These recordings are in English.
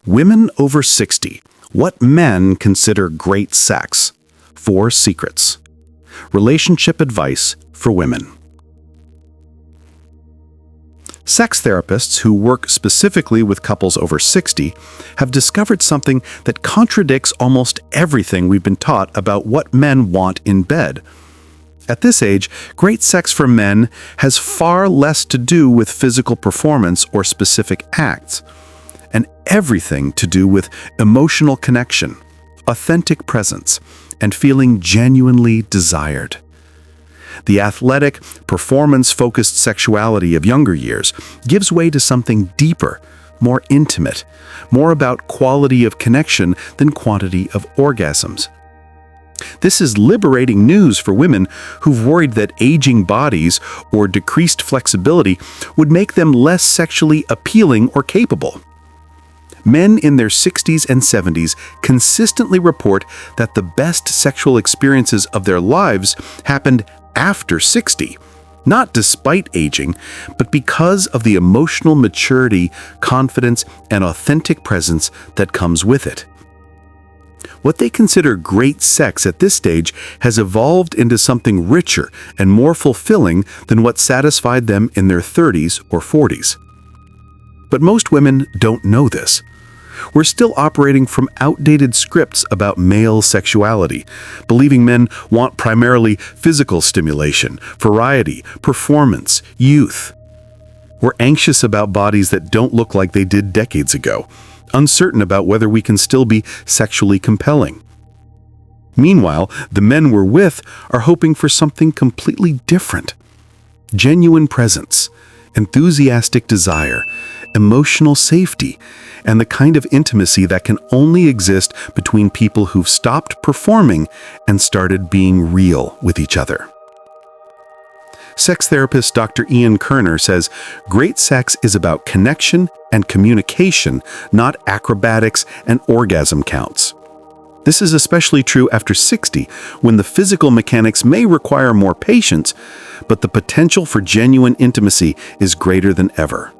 Women over 60. What men consider great sex. 4 secrets. Relationship advice for women. Sex therapists who work specifically with couples over 60 have discovered something that contradicts almost everything we've been taught about what men want in bed. At this age, great sex for men has far less to do with physical performance or specific acts, and everything to do with emotional connection, authentic presence, and feeling genuinely desired. The athletic, performance-focused sexuality of younger years gives way to something deeper, more intimate, more about quality of connection than quantity of orgasms. This is liberating news for women who've worried that aging bodies or decreased flexibility would make them less sexually appealing or capable. Men in their 60s and 70s consistently report that the best sexual experiences of their lives happened after 60, not despite aging, but because of the emotional maturity, confidence, and authentic presence that comes with it. What they consider great sex at this stage has evolved into something richer and more fulfilling than what satisfied them in their 30s or 40s. But most women don't know this. We're still operating from outdated scripts about male sexuality, believing men want primarily physical stimulation, variety, performance, youth. We're anxious about bodies that don't look like they did decades ago, uncertain about whether we can still be sexually compelling. Meanwhile, the men we're with are hoping for something completely different. Genuine presence, enthusiastic desire, emotional safety, and the kind of intimacy that can only exist between people who've stopped performing and started being real with each other. Sex therapist Dr. Ian Kerner says, great sex is about connection and communication, not acrobatics and orgasm counts. This is especially true after 60, when the physical mechanics may require more patience, but the potential for genuine intimacy is greater than ever.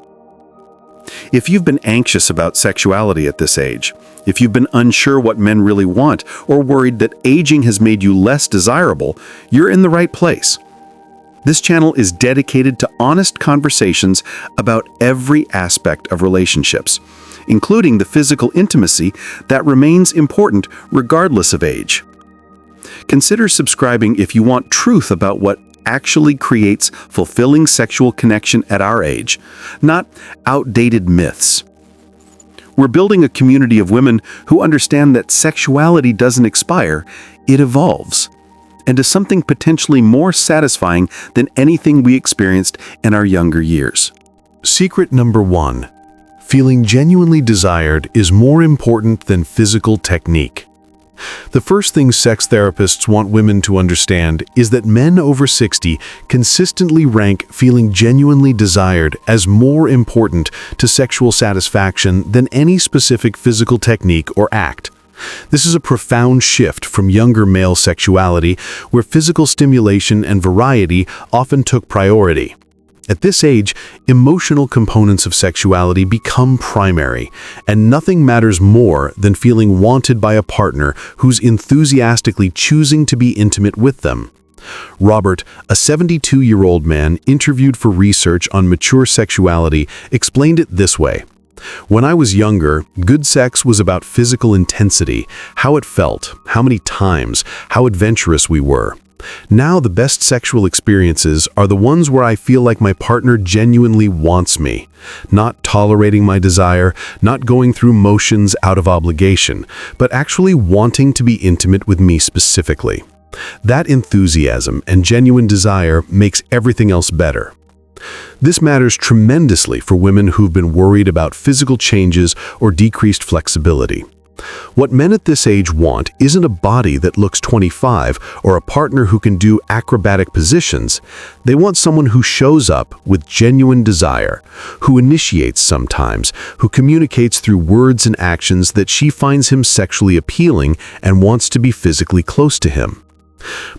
If you've been anxious about sexuality at this age, if you've been unsure what men really want, or worried that aging has made you less desirable, you're in the right place. This channel is dedicated to honest conversations about every aspect of relationships, including the physical intimacy that remains important regardless of age. Consider subscribing if you want truth about what actually creates fulfilling sexual connection at our age, not outdated myths. We're building a community of women who understand that sexuality doesn't expire, it evolves, into something potentially more satisfying than anything we experienced in our younger years. Secret number 1. Feeling genuinely desired is more important than physical technique. The first thing sex therapists want women to understand is that men over 60 consistently rank feeling genuinely desired as more important to sexual satisfaction than any specific physical technique or act. This is a profound shift from younger male sexuality, where physical stimulation and variety often took priority. At this age, emotional components of sexuality become primary, and nothing matters more than feeling wanted by a partner who's enthusiastically choosing to be intimate with them. Robert, a 72-year-old man interviewed for research on mature sexuality, explained it this way. When I was younger, good sex was about physical intensity, how it felt, how many times, how adventurous we were. Now the best sexual experiences are the ones where I feel like my partner genuinely wants me, not tolerating my desire, not going through motions out of obligation, but actually wanting to be intimate with me specifically. That enthusiasm and genuine desire makes everything else better. This matters tremendously for women who've been worried about physical changes or decreased flexibility. What men at this age want isn't a body that looks 25 or a partner who can do acrobatic positions. They want someone who shows up with genuine desire, who initiates sometimes, who communicates through words and actions that she finds him sexually appealing and wants to be physically close to him.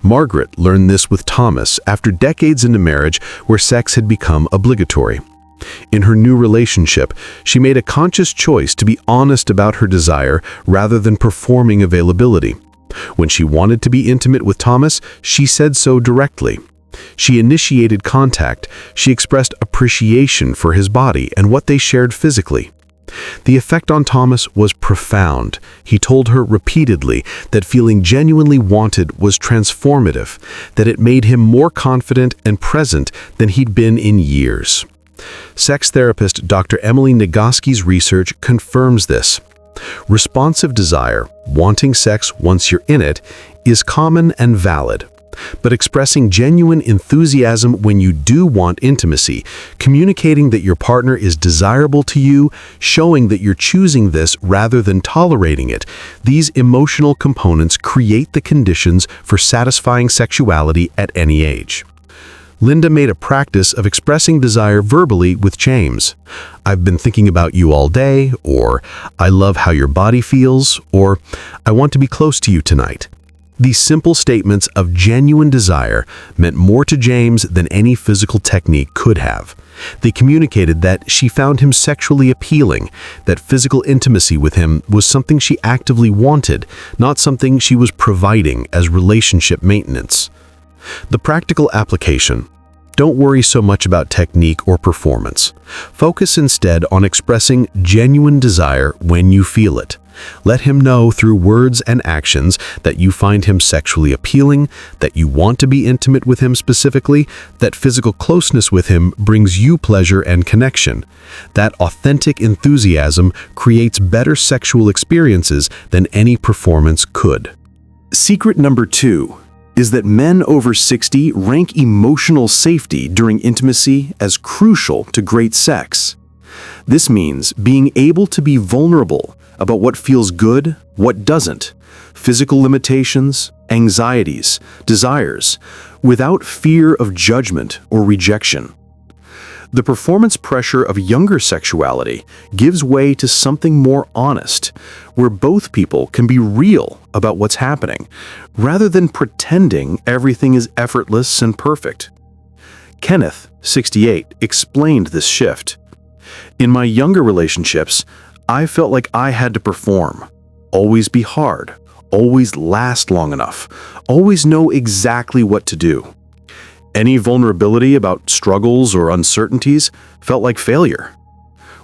Margaret learned this with Thomas after decades into marriage where sex had become obligatory. In her new relationship, she made a conscious choice to be honest about her desire rather than performing availability. When she wanted to be intimate with Thomas, she said so directly. She initiated contact. She expressed appreciation for his body and what they shared physically. The effect on Thomas was profound. He told her repeatedly that feeling genuinely wanted was transformative, that it made him more confident and present than he'd been in years. Sex therapist Dr. Emily Nagoski's research confirms this. Responsive desire, wanting sex once you're in it, is common and valid. But expressing genuine enthusiasm when you do want intimacy, communicating that your partner is desirable to you, showing that you're choosing this rather than tolerating it, these emotional components create the conditions for satisfying sexuality at any age. Linda made a practice of expressing desire verbally with James. "I've been thinking about you all day," or "I love how your body feels," or "I want to be close to you tonight." These simple statements of genuine desire meant more to James than any physical technique could have. They communicated that she found him sexually appealing, that physical intimacy with him was something she actively wanted, not something she was providing as relationship maintenance. The practical application. Don't worry so much about technique or performance. Focus instead on expressing genuine desire when you feel it. Let him know through words and actions that you find him sexually appealing, that you want to be intimate with him specifically, that physical closeness with him brings you pleasure and connection. That authentic enthusiasm creates better sexual experiences than any performance could. Secret number 2 is that men over 60 rank emotional safety during intimacy as crucial to great sex. This means being able to be vulnerable about what feels good, what doesn't, physical limitations, anxieties, desires, without fear of judgment or rejection. The performance pressure of younger sexuality gives way to something more honest, where both people can be real about what's happening, rather than pretending everything is effortless and perfect. Kenneth, 68, explained this shift. "In my younger relationships, I felt like I had to perform, always be hard, always last long enough, always know exactly what to do. Any vulnerability about struggles or uncertainties felt like failure.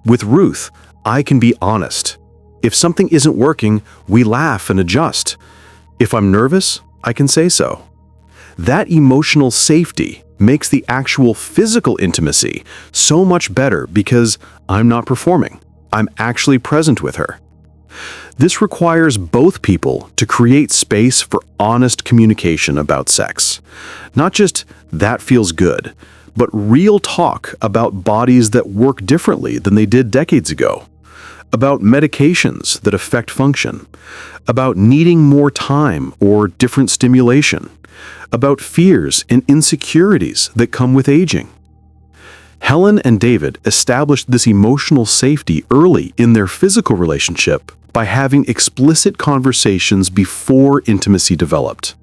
With Ruth, I can be honest. If something isn't working, we laugh and adjust. If I'm nervous, I can say so. That emotional safety makes the actual physical intimacy so much better because I'm not performing. I'm actually present with her." This requires both people to create space for honest communication about sex. Not just "that feels good," but real talk about bodies that work differently than they did decades ago, about medications that affect function, about needing more time or different stimulation, about fears and insecurities that come with aging. Helen and David established this emotional safety early in their physical relationship by having explicit conversations before intimacy developed.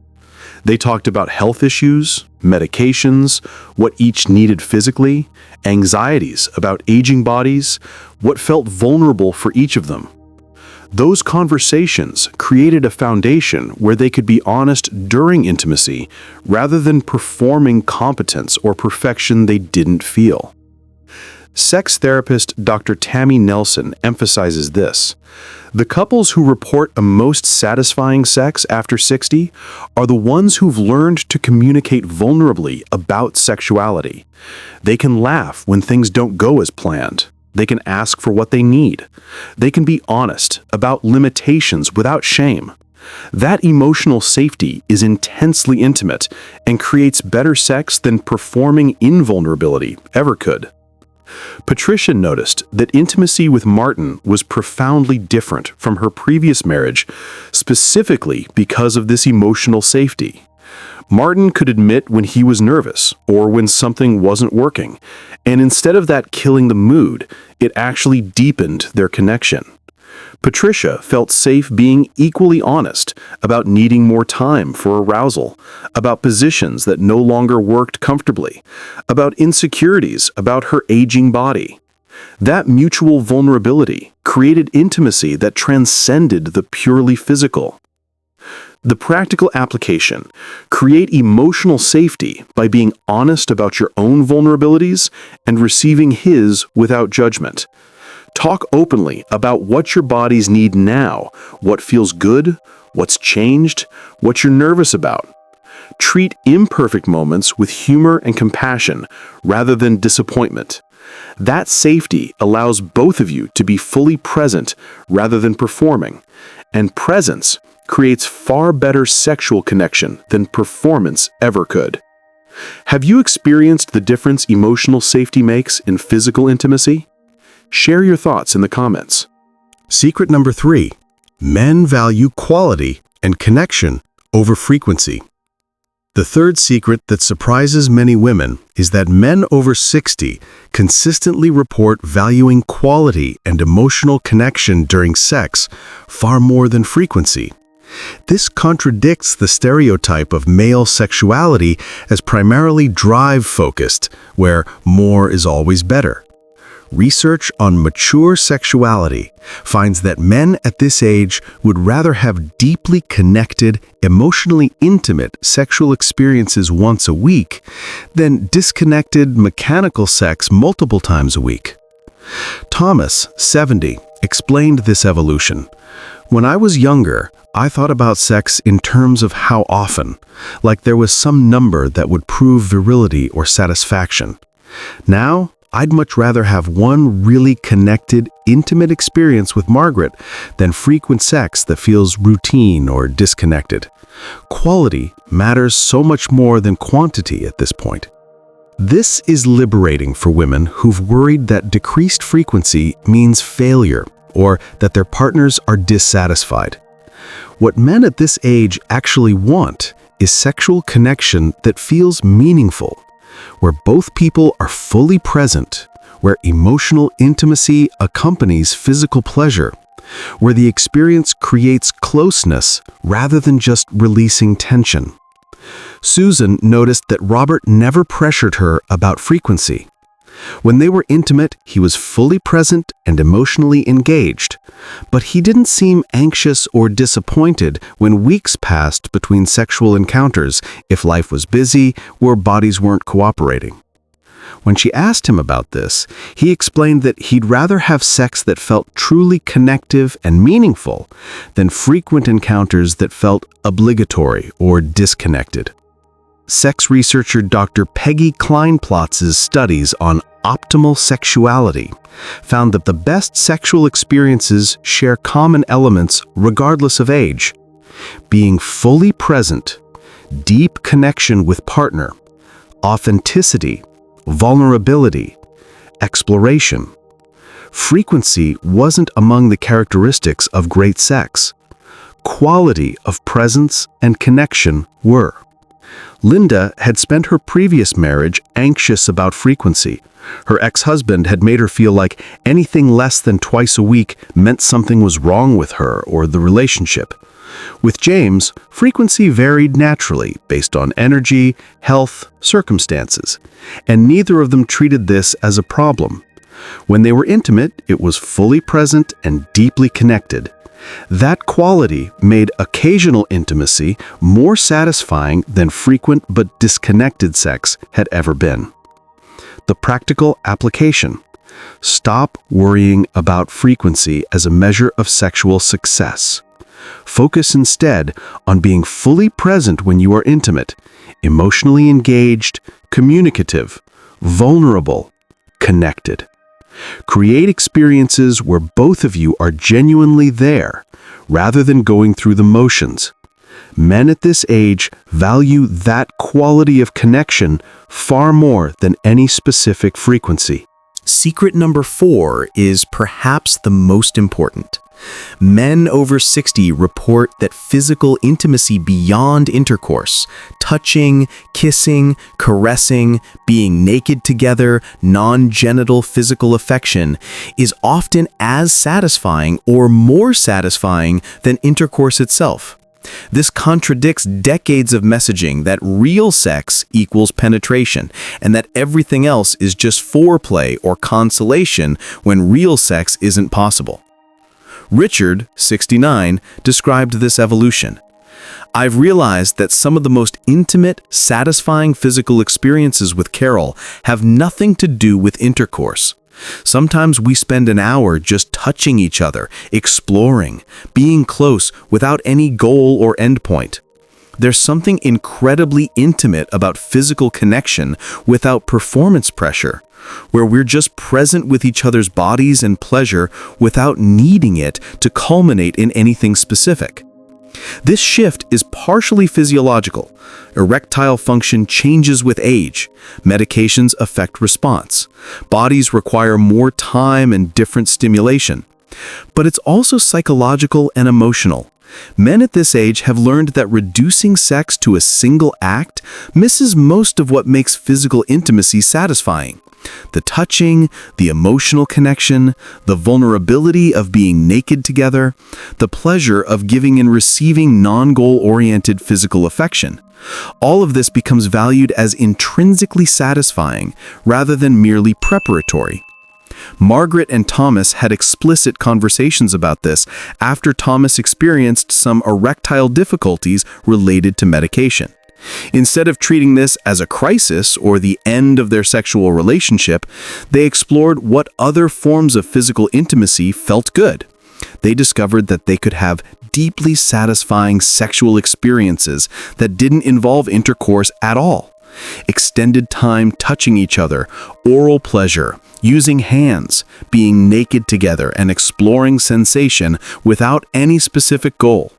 They talked about health issues, medications, what each needed physically, anxieties about aging bodies, what felt vulnerable for each of them. Those conversations created a foundation where they could be honest during intimacy rather than performing competence or perfection they didn't feel. Sex therapist Dr. Tammy Nelson emphasizes this. The couples who report a most satisfying sex after 60 are the ones who've learned to communicate vulnerably about sexuality. They can laugh when things don't go as planned. They can ask for what they need. They can be honest about limitations without shame. That emotional safety is intensely intimate and creates better sex than performing invulnerability ever could. Patricia noticed that intimacy with Martin was profoundly different from her previous marriage, specifically because of this emotional safety. Martin could admit when he was nervous or when something wasn't working, and instead of that killing the mood, it actually deepened their connection. Patricia felt safe being equally honest about needing more time for arousal, about positions that no longer worked comfortably, about insecurities about her aging body. That mutual vulnerability created intimacy that transcended the purely physical. The practical application: create emotional safety by being honest about your own vulnerabilities and receiving his without judgment. Talk openly about what your bodies need now, what feels good, what's changed, what you're nervous about. Treat imperfect moments with humor and compassion rather than disappointment. That safety allows both of you to be fully present rather than performing, and presence creates far better sexual connection than performance ever could. Have you experienced the difference emotional safety makes in physical intimacy? Share your thoughts in the comments. Secret number 3. Men value quality and connection over frequency. The third secret that surprises many women is that men over 60 consistently report valuing quality and emotional connection during sex far more than frequency. This contradicts the stereotype of male sexuality as primarily drive-focused, where more is always better. Research on mature sexuality finds that men at this age would rather have deeply connected, emotionally intimate sexual experiences once a week than disconnected, mechanical sex multiple times a week. Thomas, 70, explained this evolution. When I was younger, I thought about sex in terms of how often, like there was some number that would prove virility or satisfaction. Now, I'd much rather have one really connected, intimate experience with Margaret than frequent sex that feels routine or disconnected. Quality matters so much more than quantity at this point. This is liberating for women who've worried that decreased frequency means failure or that their partners are dissatisfied. What men at this age actually want is sexual connection that feels meaningful, where both people are fully present, where emotional intimacy accompanies physical pleasure, where the experience creates closeness rather than just releasing tension. Susan noticed that Robert never pressured her about frequency. When they were intimate, he was fully present and emotionally engaged, but he didn't seem anxious or disappointed when weeks passed between sexual encounters if life was busy or bodies weren't cooperating. When she asked him about this, he explained that he'd rather have sex that felt truly connective and meaningful than frequent encounters that felt obligatory or disconnected. Sex researcher Dr. Peggy Kleinplotz's studies on optimal sexuality found that the best sexual experiences share common elements regardless of age: being fully present, deep connection with partner, authenticity, vulnerability, exploration. Frequency wasn't among the characteristics of great sex. Quality of presence and connection were. Linda had spent her previous marriage anxious about frequency. Her ex-husband had made her feel like anything less than twice a week meant something was wrong with her or the relationship. With James, frequency varied naturally based on energy, health, circumstances, and neither of them treated this as a problem. When they were intimate, it was fully present and deeply connected. That quality made occasional intimacy more satisfying than frequent but disconnected sex had ever been. The practical application: stop worrying about frequency as a measure of sexual success. Focus instead on being fully present when you are intimate, emotionally engaged, communicative, vulnerable, connected. Create experiences where both of you are genuinely there, rather than going through the motions. Men at this age value that quality of connection far more than any specific frequency. Secret number 4 is perhaps the most important. Men over 60 report that physical intimacy beyond intercourse, touching, kissing, caressing, being naked together, non-genital physical affection, is often as satisfying or more satisfying than intercourse itself. This contradicts decades of messaging that real sex equals penetration and that everything else is just foreplay or consolation when real sex isn't possible. Richard, 69, described this evolution. "I've realized that some of the most intimate, satisfying physical experiences with Carol have nothing to do with intercourse. Sometimes we spend an hour just touching each other, exploring, being close without any goal or endpoint. There's something incredibly intimate about physical connection without performance pressure, where we're just present with each other's bodies and pleasure without needing it to culminate in anything specific. This shift is partially physiological. Erectile function changes with age. Medications affect response. Bodies require more time and different stimulation. But it's also psychological and emotional. Men at this age have learned that reducing sex to a single act misses most of what makes physical intimacy satisfying. The touching, the emotional connection, the vulnerability of being naked together, the pleasure of giving and receiving non-goal-oriented physical affection. All of this becomes valued as intrinsically satisfying rather than merely preparatory. Margaret and Thomas had explicit conversations about this after Thomas experienced some erectile difficulties related to medication. Instead of treating this as a crisis or the end of their sexual relationship, they explored what other forms of physical intimacy felt good. They discovered that they could have deeply satisfying sexual experiences that didn't involve intercourse at all. Extended time touching each other, oral pleasure, using hands, being naked together, and exploring sensation without any specific goal.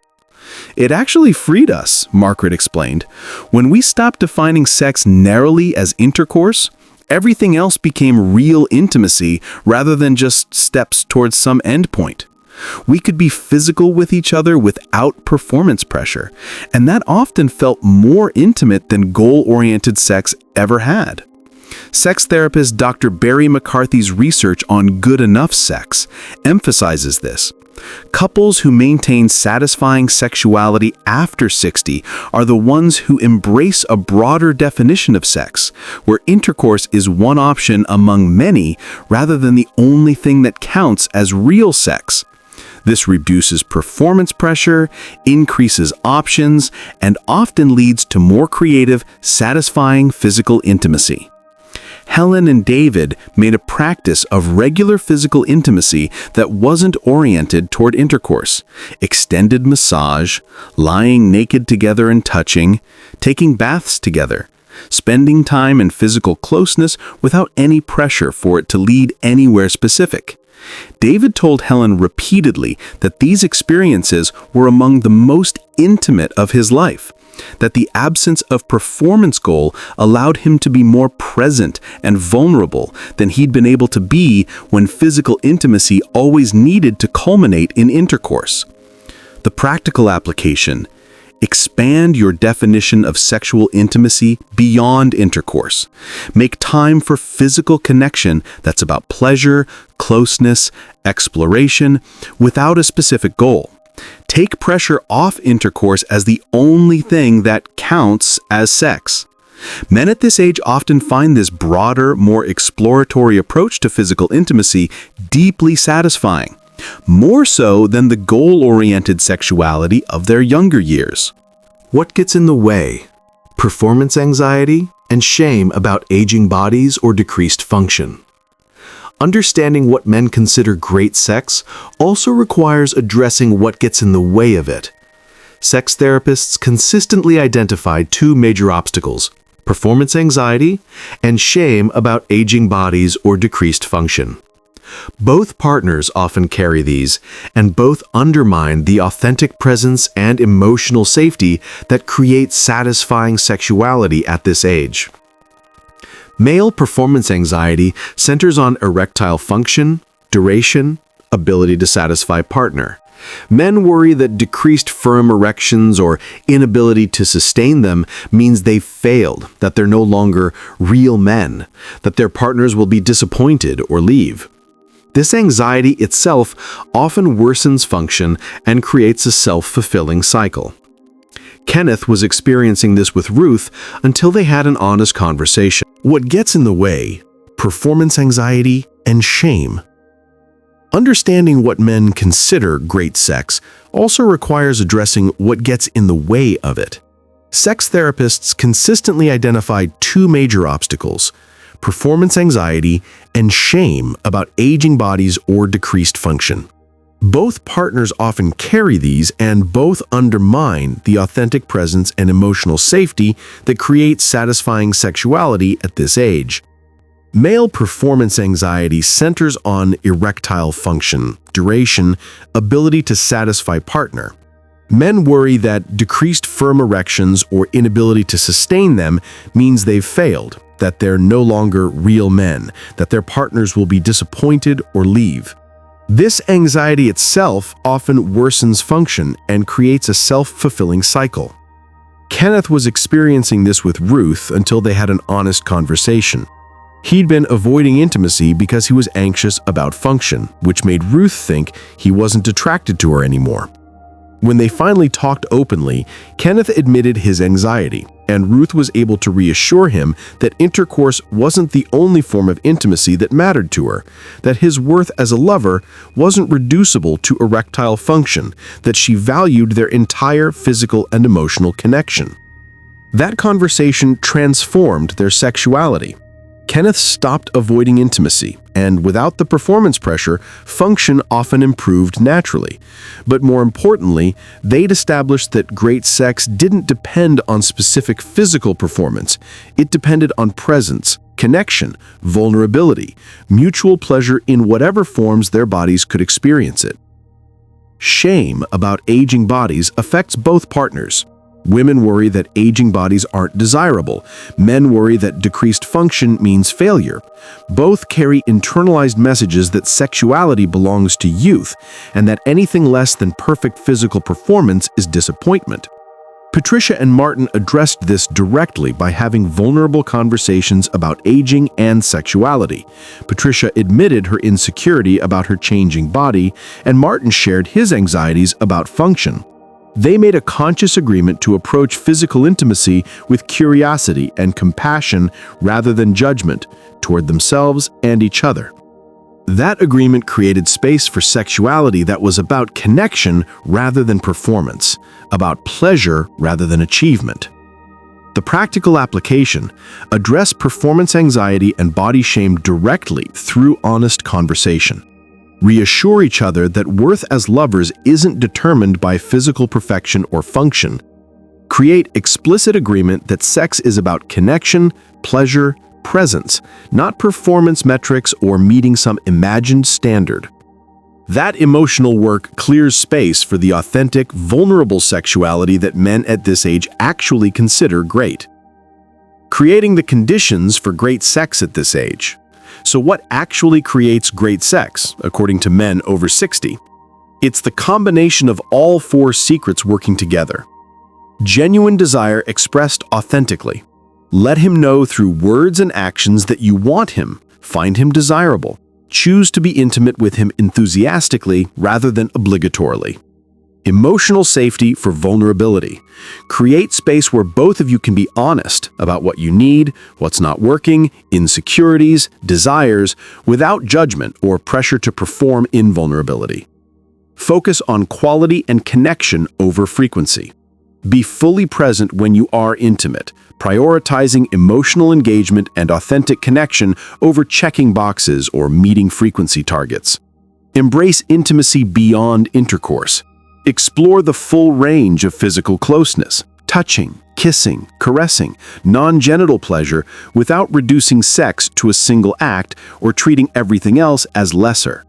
"It actually freed us," Margaret explained. "When we stopped defining sex narrowly as intercourse, everything else became real intimacy rather than just steps towards some endpoint. We could be physical with each other without performance pressure, and that often felt more intimate than goal-oriented sex ever had." Sex therapist Dr. Barry McCarthy's research on good enough sex emphasizes this. Couples who maintain satisfying sexuality after 60 are the ones who embrace a broader definition of sex, where intercourse is one option among many rather than the only thing that counts as real sex. This reduces performance pressure, increases options, and often leads to more creative, satisfying physical intimacy. Helen and David made a practice of regular physical intimacy that wasn't oriented toward intercourse. Extended massage, lying naked together and touching, taking baths together, spending time in physical closeness without any pressure for it to lead anywhere specific. David told Helen repeatedly that these experiences were among the most intimate of his life, that the absence of performance goal allowed him to be more present and vulnerable than he'd been able to be when physical intimacy always needed to culminate in intercourse. The practical application: expand your definition of sexual intimacy beyond intercourse. Make time for physical connection that's about pleasure, closeness, exploration, without a specific goal. Take pressure off intercourse as the only thing that counts as sex. Men at this age often find this broader, more exploratory approach to physical intimacy deeply satisfying, more so than the goal-oriented sexuality of their younger years. What gets in the way? Performance anxiety and shame about aging bodies or decreased function. Understanding what men consider great sex also requires addressing what gets in the way of it. Sex therapists consistently identify two major obstacles: performance anxiety and shame about aging bodies or decreased function. Both partners often carry these, and both undermine the authentic presence and emotional safety that create satisfying sexuality at this age. Male performance anxiety centers on erectile function, duration, ability to satisfy partner. Men worry that decreased firm erections or inability to sustain them means they've failed, that they're no longer real men, that their partners will be disappointed or leave. This anxiety itself often worsens function and creates a self-fulfilling cycle. Kenneth was experiencing this with Ruth until they had an honest conversation. What gets in the way? Performance anxiety and shame. Understanding what men consider great sex also requires addressing what gets in the way of it. Sex therapists consistently identify two major obstacles: performance anxiety and shame about aging bodies or decreased function. Both partners often carry these, and both undermine the authentic presence and emotional safety that creates satisfying sexuality at this age. Male performance anxiety centers on erectile function, duration, ability to satisfy partner. Men worry that decreased firm erections or inability to sustain them means they've failed, that they're no longer real men, that their partners will be disappointed or leave. This anxiety itself often worsens function and creates a self-fulfilling cycle. Kenneth was experiencing this with Ruth until they had an honest conversation. He'd been avoiding intimacy because he was anxious about function, which made Ruth think he wasn't attracted to her anymore. When they finally talked openly, Kenneth admitted his anxiety, and Ruth was able to reassure him that intercourse wasn't the only form of intimacy that mattered to her, that his worth as a lover wasn't reducible to erectile function, that she valued their entire physical and emotional connection. That conversation transformed their sexuality. Kenneth stopped avoiding intimacy, and without the performance pressure, function often improved naturally. But more importantly, they'd established that great sex didn't depend on specific physical performance. It depended on presence, connection, vulnerability, mutual pleasure in whatever forms their bodies could experience it. Shame about aging bodies affects both partners. Women worry that aging bodies aren't desirable. Men worry that decreased function means failure. Both carry internalized messages that sexuality belongs to youth, and that anything less than perfect physical performance is disappointment. Patricia and Martin addressed this directly by having vulnerable conversations about aging and sexuality. Patricia admitted her insecurity about her changing body, and Martin shared his anxieties about function. They made a conscious agreement to approach physical intimacy with curiosity and compassion rather than judgment toward themselves and each other. That agreement created space for sexuality that was about connection rather than performance, about pleasure rather than achievement. The practical application: address performance anxiety and body shame directly through honest conversation. Reassure each other that worth as lovers isn't determined by physical perfection or function. Create explicit agreement that sex is about connection, pleasure, presence, not performance metrics or meeting some imagined standard. That emotional work clears space for the authentic, vulnerable sexuality that men at this age actually consider great. Creating the conditions for great sex at this age. So what actually creates great sex, according to men over 60? It's the combination of all four secrets working together. Genuine desire expressed authentically. Let him know through words and actions that you want him, find him desirable. Choose to be intimate with him enthusiastically rather than obligatorily. Emotional safety for vulnerability. Create space where both of you can be honest about what you need, what's not working, insecurities, desires, without judgment or pressure to perform in vulnerability. Focus on quality and connection over frequency. Be fully present when you are intimate, prioritizing emotional engagement and authentic connection over checking boxes or meeting frequency targets. Embrace intimacy beyond intercourse. Explore the full range of physical closeness, touching, kissing, caressing, non-genital pleasure without reducing sex to a single act or treating everything else as lesser.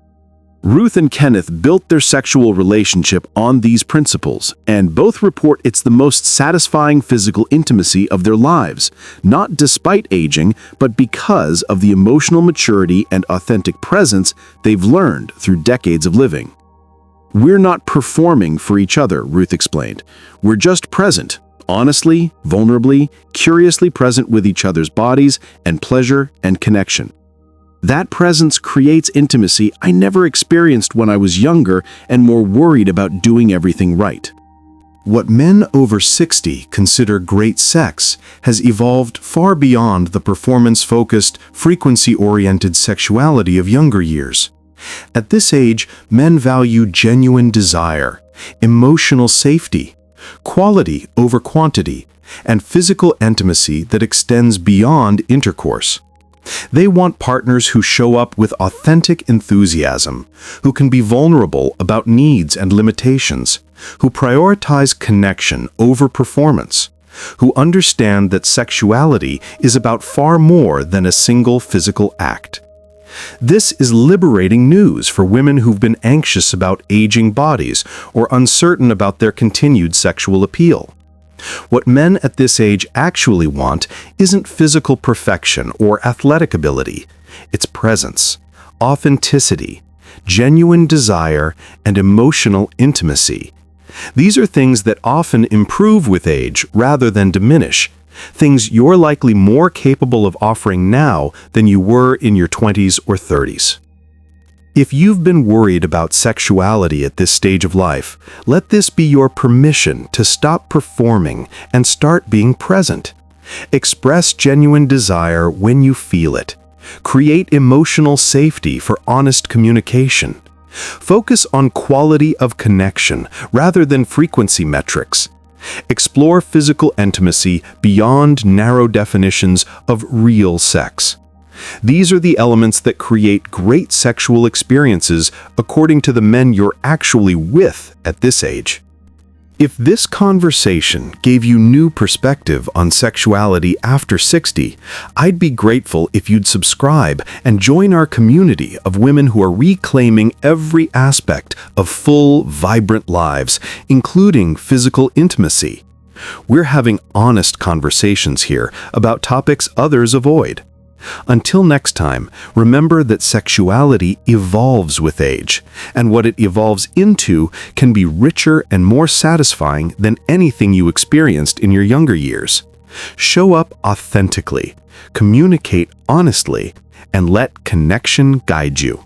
Ruth and Kenneth built their sexual relationship on these principles, and both report it's the most satisfying physical intimacy of their lives, not despite aging, but because of the emotional maturity and authentic presence they've learned through decades of living. "We're not performing for each other," Ruth explained. "We're just present, honestly, vulnerably, curiously present with each other's bodies and pleasure and connection. That presence creates intimacy I never experienced when I was younger and more worried about doing everything right." What men over 60 consider great sex has evolved far beyond the performance-focused, frequency-oriented sexuality of younger years. At this age, men value genuine desire, emotional safety, quality over quantity, and physical intimacy that extends beyond intercourse. They want partners who show up with authentic enthusiasm, who can be vulnerable about needs and limitations, who prioritize connection over performance, who understand that sexuality is about far more than a single physical act. This is liberating news for women who've been anxious about aging bodies or uncertain about their continued sexual appeal. What men at this age actually want isn't physical perfection or athletic ability. It's presence, authenticity, genuine desire, and emotional intimacy. These are things that often improve with age rather than diminish, things you're likely more capable of offering now than you were in your 20s or 30s. If you've been worried about sexuality at this stage of life, let this be your permission to stop performing and start being present. Express genuine desire when you feel it. Create emotional safety for honest communication. Focus on quality of connection rather than frequency metrics. Explore physical intimacy beyond narrow definitions of real sex. These are the elements that create great sexual experiences according to the men you're actually with at this age. If this conversation gave you new perspective on sexuality after 60, I'd be grateful if you'd subscribe and join our community of women who are reclaiming every aspect of full, vibrant lives, including physical intimacy. We're having honest conversations here about topics others avoid. Until next time, remember that sexuality evolves with age, and what it evolves into can be richer and more satisfying than anything you experienced in your younger years. Show up authentically, communicate honestly, and let connection guide you.